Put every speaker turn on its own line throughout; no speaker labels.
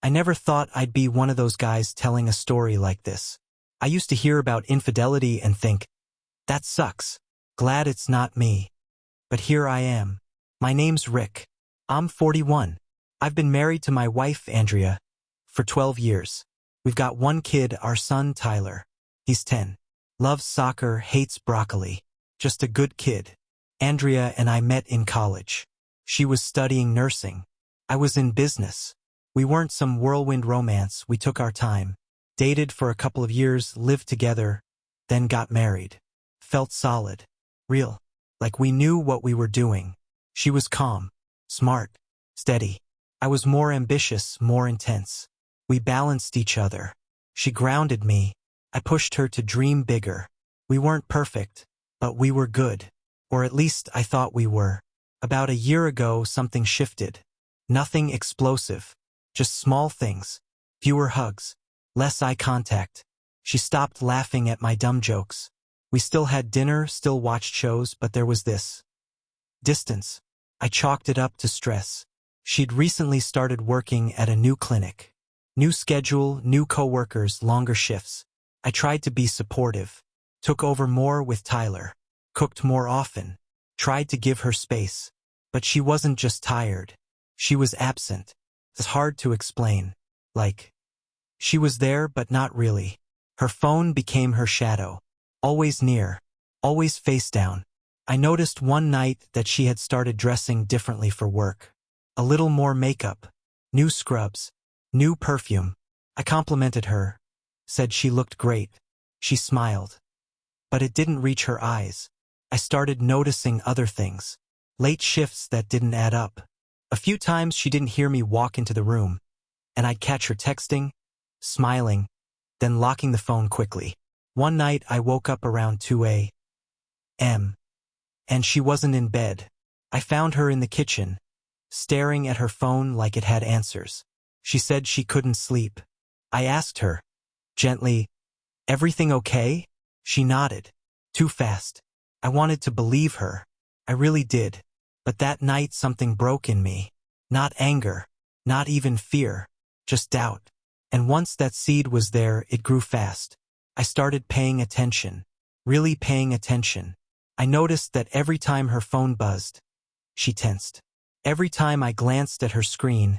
I never thought I'd be one of those guys telling a story like this. I used to hear about infidelity and think, that sucks. Glad it's not me. But here I am. My name's Rick. I'm 41. I've been married to my wife, Andrea, for 12 years. We've got one kid, our son, Tyler. He's 10. Loves soccer, hates broccoli. Just a good kid. Andrea and I met in college. She was studying nursing. I was in business. We weren't some whirlwind romance, we took our time. Dated for a couple of years, lived together, then got married. Felt solid. Real. Like we knew what we were doing. She was calm, smart, steady. I was more ambitious, more intense. We balanced each other. She grounded me. I pushed her to dream bigger. We weren't perfect, but we were good. Or at least I thought we were. About a year ago, something shifted. Nothing explosive. Just small things. Fewer hugs. Less eye contact. She stopped laughing at my dumb jokes. We still had dinner, still watched shows, but there was this distance. I chalked it up to stress. She'd recently started working at a new clinic. New schedule, new coworkers, longer shifts. I tried to be supportive. Took over more with Tyler. Cooked more often. Tried to give her space. But she wasn't just tired. She was absent. It's hard to explain. Like, she was there but not really. Her phone became her shadow. Always near. Always face down. I noticed one night that she had started dressing differently for work. A little more makeup. New scrubs. New perfume. I complimented her. Said she looked great. She smiled. But it didn't reach her eyes. I started noticing other things. Late shifts that didn't add up. A few times she didn't hear me walk into the room, and I'd catch her texting, smiling, then locking the phone quickly. One night I woke up around 2 a.m. and she wasn't in bed. I found her in the kitchen, staring at her phone like it had answers. She said she couldn't sleep. I asked her, gently, "Everything okay?" She nodded. Too fast. I wanted to believe her. I really did. But that night something broke in me. Not anger. Not even fear. Just doubt. And once that seed was there, it grew fast. I started paying attention. Really paying attention. I noticed that every time her phone buzzed, she tensed. Every time I glanced at her screen,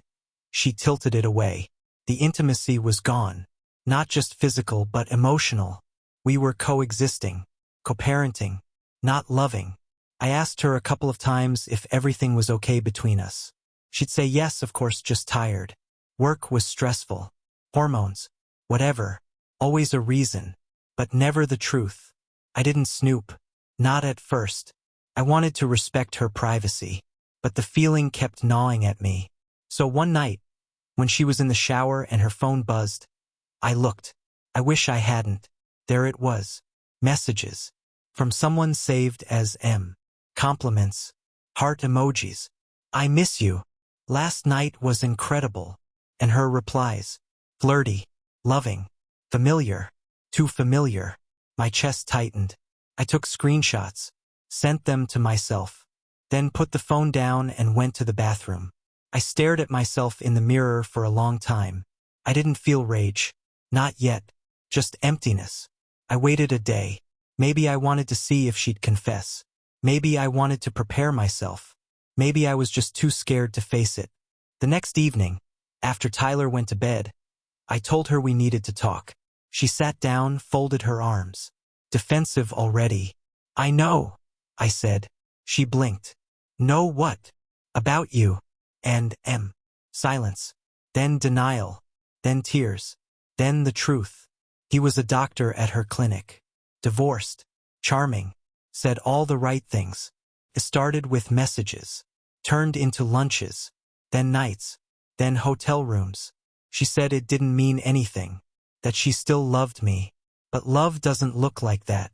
she tilted it away. The intimacy was gone. Not just physical, but emotional. We were coexisting. Co-parenting. Not loving. I asked her a couple of times if everything was okay between us. She'd say yes, of course, just tired. Work was stressful. Hormones. Whatever. Always a reason. But never the truth. I didn't snoop. Not at first. I wanted to respect her privacy. But the feeling kept gnawing at me. So one night, when she was in the shower and her phone buzzed, I looked. I wish I hadn't. There it was. Messages. From someone saved as M. Compliments. Heart emojis. I miss you. Last night was incredible. And her replies. Flirty. Loving. Familiar. Too familiar. My chest tightened. I took screenshots. Sent them to myself. Then put the phone down and went to the bathroom. I stared at myself in the mirror for a long time. I didn't feel rage. Not yet. Just emptiness. I waited a day. Maybe I wanted to see if she'd confess. Maybe I wanted to prepare myself. Maybe I was just too scared to face it. The next evening, after Tyler went to bed, I told her we needed to talk. She sat down, folded her arms. Defensive already. I know, I said. She blinked. Know what? About you. And silence. Then denial. Then tears. Then the truth. He was a doctor at her clinic. Divorced. Charming. Said all the right things. It started with messages. Turned into lunches. Then nights. Then hotel rooms. She said it didn't mean anything. That she still loved me. But love doesn't look like that.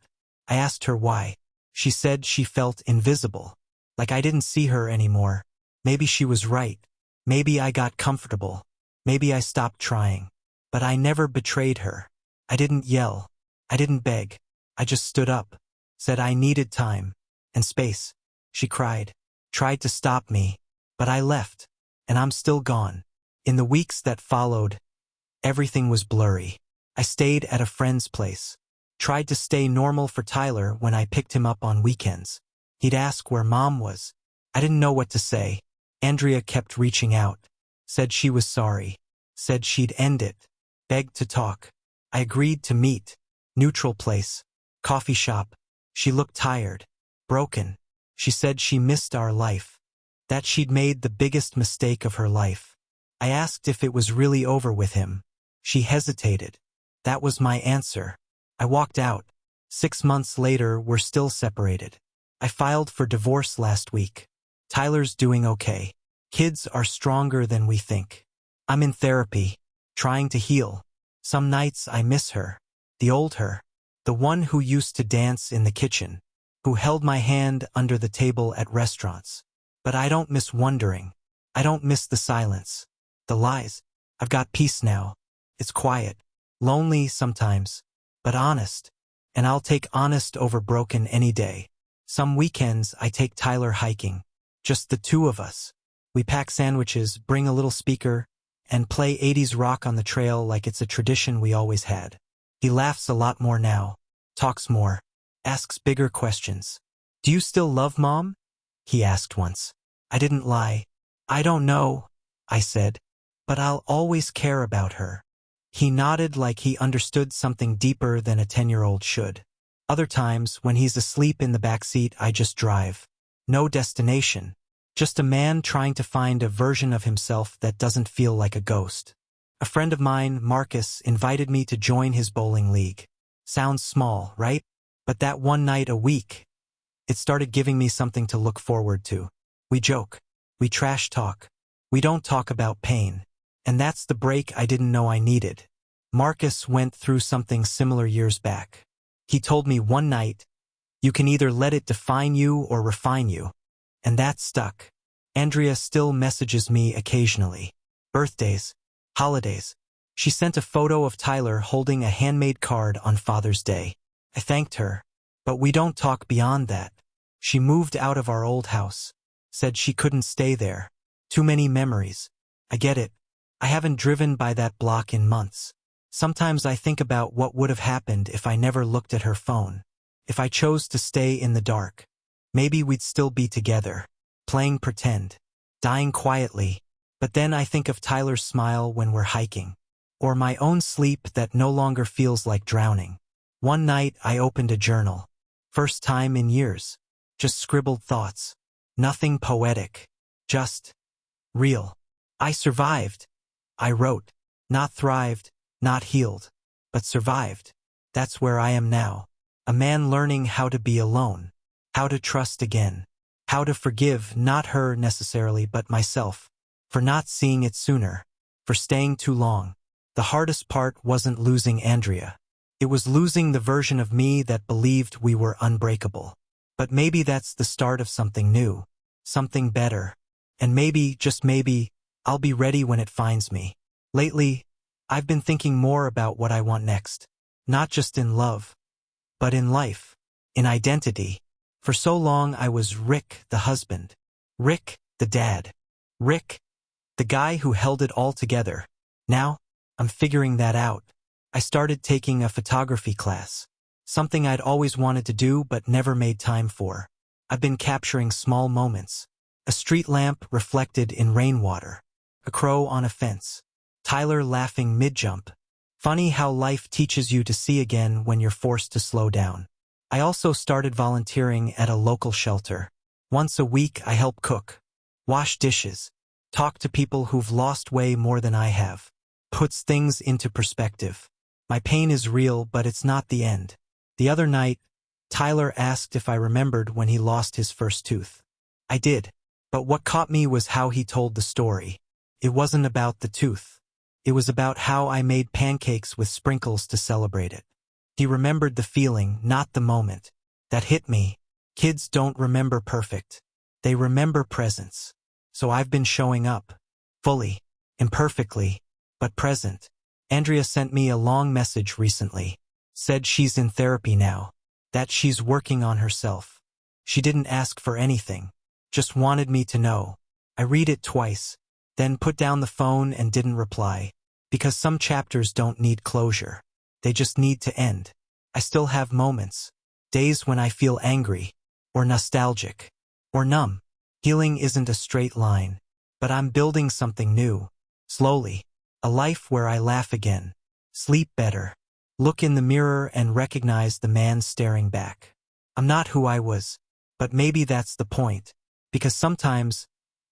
I asked her why. She said she felt invisible. Like I didn't see her anymore. Maybe she was right. Maybe I got comfortable. Maybe I stopped trying. But I never betrayed her. I didn't yell. I didn't beg. I just stood up. Said I needed time. And space. She cried. Tried to stop me. But I left. And I'm still gone. In the weeks that followed, everything was blurry. I stayed at a friend's place. Tried to stay normal for Tyler when I picked him up on weekends. He'd ask where Mom was. I didn't know what to say. Andrea kept reaching out. Said she was sorry. Said she'd end it. Begged to talk. I agreed to meet. Neutral place. Coffee shop. She looked tired. Broken. She said she missed our life. That she'd made the biggest mistake of her life. I asked if it was really over with him. She hesitated. That was my answer. I walked out. 6 months later, we're still separated. I filed for divorce last week. Tyler's doing okay. Kids are stronger than we think. I'm in therapy, trying to heal. Some nights I miss her. The old her. The one who used to dance in the kitchen. Who held my hand under the table at restaurants. But I don't miss wondering. I don't miss the silence. The lies. I've got peace now. It's quiet. Lonely sometimes. But honest. And I'll take honest over broken any day. Some weekends I take Tyler hiking. Just the two of us. We pack sandwiches, bring a little speaker, and play 80s rock on the trail like it's a tradition we always had. He laughs a lot more now. Talks more. Asks bigger questions. Do you still love Mom? He asked once. I didn't lie. I don't know, I said. But I'll always care about her. He nodded like he understood something deeper than a 10-year-old should. Other times, when he's asleep in the backseat, I just drive. No destination. Just a man trying to find a version of himself that doesn't feel like a ghost. A friend of mine, Marcus, invited me to join his bowling league. Sounds small, right? But that one night a week, it started giving me something to look forward to. We joke. We trash talk. We don't talk about pain. And that's the break I didn't know I needed. Marcus went through something similar years back. He told me one night, you can either let it define you or refine you. And that stuck. Andrea still messages me occasionally. Birthdays. Holidays. She sent a photo of Tyler holding a handmade card on Father's Day. I thanked her. But we don't talk beyond that. She moved out of our old house. Said she couldn't stay there. Too many memories. I get it. I haven't driven by that block in months. Sometimes I think about what would have happened if I never looked at her phone. If I chose to stay in the dark. Maybe we'd still be together. Playing pretend. Dying quietly. But then I think of Tyler's smile when we're hiking. Or my own sleep that no longer feels like drowning. One night I opened a journal. First time in years. Just scribbled thoughts. Nothing poetic. Just real. I survived. I wrote. Not thrived, not healed, but survived. That's where I am now. A man learning how to be alone. How to trust again. How to forgive not her necessarily but myself. For not seeing it sooner. For staying too long. The hardest part wasn't losing Andrea. It was losing the version of me that believed we were unbreakable. But maybe that's the start of something new. Something better. And maybe, just maybe, I'll be ready when it finds me. Lately, I've been thinking more about what I want next. Not just in love, but in life. In identity. For so long I was Rick, the husband. Rick, the dad. Rick, the guy who held it all together. Now, I'm figuring that out. I started taking a photography class. Something I'd always wanted to do but never made time for. I've been capturing small moments. A street lamp reflected in rainwater. A crow on a fence. Tyler laughing mid-jump. Funny how life teaches you to see again when you're forced to slow down. I also started volunteering at a local shelter. Once a week I help cook. Wash dishes. Talk to people who've lost way more than I have. Puts things into perspective. My pain is real, but it's not the end. The other night, Tyler asked if I remembered when he lost his first tooth. I did. But what caught me was how he told the story. It wasn't about the tooth. It was about how I made pancakes with sprinkles to celebrate it. He remembered the feeling, not the moment. That hit me. Kids don't remember perfect. They remember presence. So I've been showing up. Fully. Imperfectly. But present. Andrea sent me a long message recently. Said she's in therapy now. That she's working on herself. She didn't ask for anything. Just wanted me to know. I read it twice. then put down the phone and didn't reply. Because some chapters don't need closure. They just need to end. I still have moments. Days when I feel angry, or nostalgic, or numb. Healing isn't a straight line, but I'm building something new. Slowly. A life where I laugh again, sleep better, look in the mirror and recognize the man staring back. I'm not who I was, but maybe that's the point. Because sometimes,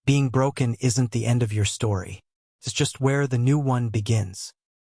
being broken isn't the end of your story. It's just where the new one begins.